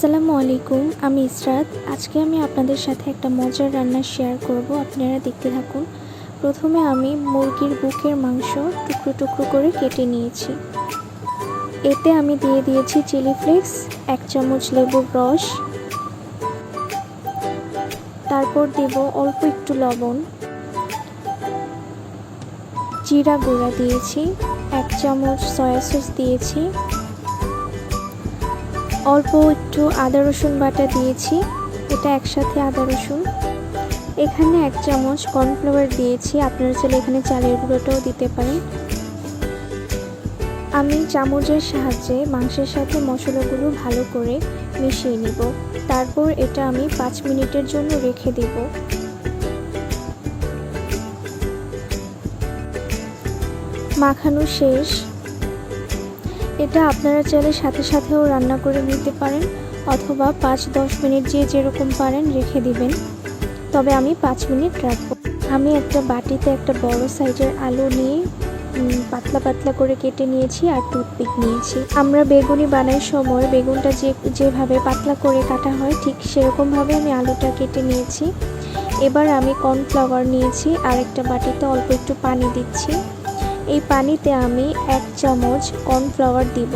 আসসালামু আলাইকুম, আমি ইসরাত। আজকে আমি আপনাদের সাথে একটা মজার রান্না শেয়ার করব, আপনারা দেখতে থাকুন। প্রথমে আমি মুরগির বুকের মাংস টুকরো টুকরো করে কেটে নিয়েছি। এতে আমি দিয়ে দিয়েছি চিলি ফ্লেক্স, 1 চামচ লেবুর রস, তারপর দেব অল্প একটু লবণ, জিরা গুঁড়া দিয়েছি, 1 চামচ সয়া সস দিয়েছি, অল্প একটু আদা রসুন বাটা দিয়েছি, এটা একসাথে আদা রসুন। এখানে 1 চামচ কর্নফ্লাওয়ার দিয়েছি, আপনারা চাইলে এখানে চালের গুঁড়োটাও দিতে পারেন। আমি চামচের সাহায্যে মাংসের সাথে মশলাগুলো ভালো করে মিশিয়ে নিব। তারপর এটা আমি 5 মিনিটের জন্য রেখে দেব। মাখানো শেষ। এটা আপনারা চাইলে সাথে সাথেও রান্না করে নিতে পারেন, অথবা 5-10 মিনিট যেরকম পারেন রেখে দিবেন। তবে আমি 5 মিনিট রাখবো। আমি একটা বাটিতে একটা বড় সাইজের আলু নিয়ে পাতলা পাতলা করে কেটে নিয়েছি আর টুথপিক নিয়েছি। আমরা বেগুনি বানাই সময় বেগুনটা যেভাবে পাতলা করে কাটা হয় ঠিক সেরকমভাবে আমি আলুটা কেটে নিয়েছি। এবার আমি কর্নফ্লাওয়ার নিয়েছি আর একটা বাটিতে অল্প একটু পানি দিচ্ছি। এই পানিতে আমি 1 চামচ কর্নফ্লাওয়ার দিব।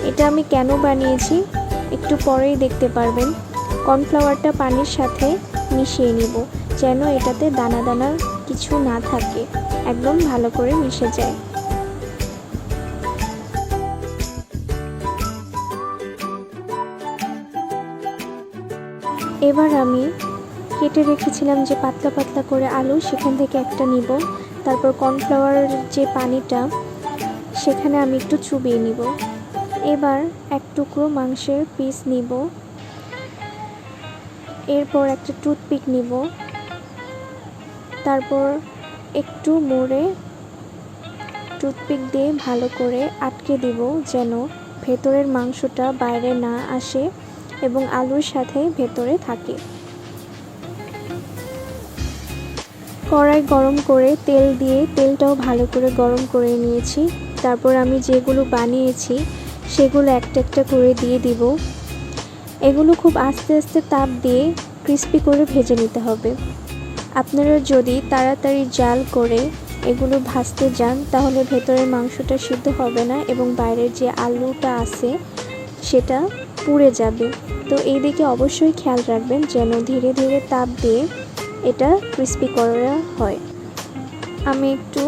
এটা আমি কেন বানিয়েছি একটু পরেই দেখতে পারবেন। কর্নফ্লাওয়ারটা পানির সাথে মিশিয়ে নিব, যেন এটাতে দানা দানা কিছু না থাকে, একদম ভালো করে মিশে যায়। এবার আমি কেটে রেখেছিলাম যে পাতলা পাতলা করে আলু, সেখান থেকে একটা নিব। তারপর কর্নফ্লাওয়ারের যে পানিটা সেখানে আমি একটু চুবিয়ে নিব। এবার 1 টুকরো মাংসের পিস নিব। এরপর একটা টুথপিক নিব। তারপর একটু মুড়ে টুথপিক দিয়ে ভালো করে আটকে দিব, যেন ভেতরের মাংসটা বাইরে না আসে এবং আলুর সাথে ভেতরে থাকে। কড়াই গরম করে তেল দিয়ে তেলটাও ভালো করে গরম করে নিয়েছি। তারপর আমি যেগুলো বানিয়েছি সেগুলো একটা একটা করে দিয়ে দিব। এগুলো খুব আস্তে আস্তে তাপ দিয়ে ক্রিস্পি করে ভেজে নিতে হবে। আপনারা যদি তাড়াতাড়ি জাল করে এগুলো ভাজতে যান তাহলে ভেতরের মাংসটা সিদ্ধ হবে না এবং বাইরের যে আলুটা আছে সেটা পুড়ে যাবে। তো এই দিকে অবশ্যই খেয়াল রাখবেন যেন ধীরে ধীরে তাপ দিয়ে এটা ক্রিস্পি করা হয়। আমি একটু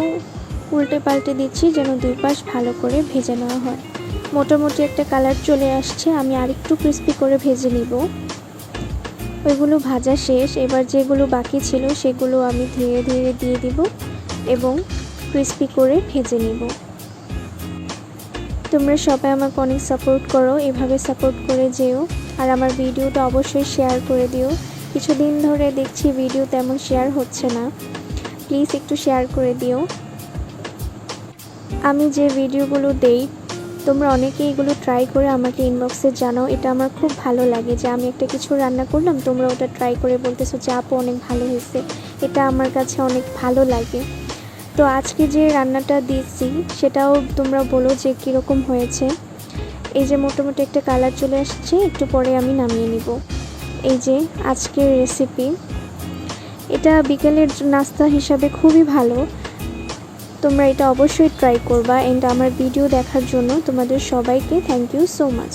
উল্টে পাল্টে দিচ্ছি যেন 2 পাশ ভালো করে ভেজে নেওয়া হয়। মোটামুটি একটা কালার চলে আসছে, আমি আরেকটু ক্রিস্পি করে ভেজে নিব। ওইগুলো ভাজা শেষ। এবার যেগুলো বাকি ছিল সেগুলো আমি ধীরে ধীরে দিয়ে দিব এবং ক্রিস্পি করে ভেজে নিব। তোমরা সবাই আমাকে অনেক সাপোর্ট করো, এভাবে সাপোর্ট করে যেও। আর আমার ভিডিওটা অবশ্যই শেয়ার করে দিও। কিছুদিন ধরে দেখছি ভিডিও তেমন শেয়ার হচ্ছে না, প্লিজ একটু শেয়ার করে দিও। আমি যে ভিডিওগুলো দেই তোমরা অনেকেই এগুলো ট্রাই করে আমাকে ইনবক্সে জানাও। এটা আমার খুব ভালো লাগে যে আমি একটা কিছু রান্না করলাম, তোমরা ওটা ট্রাই করে বলতেছো যে আপু অনেক ভালো হয়েছে। এটা আমার কাছে অনেক ভালো লাগে। তো আজকে যে রান্নাটা দিয়েছি সেটাও তোমরা বলো যে কীরকম হয়েছে। এই যে মোটামুটি একটা কালার চলে আসছে, একটু পরে আমি নামিয়ে নিব। এই যে আজকের রেসিপি, এটা বিকেলের নাস্তা হিসাবে খুবই ভালো। তোমরা এটা অবশ্যই ট্রাই করবা। এন্ড আমার ভিডিও দেখার জন্য তোমাদের সবাইকে থ্যাংক ইউ সো মাচ।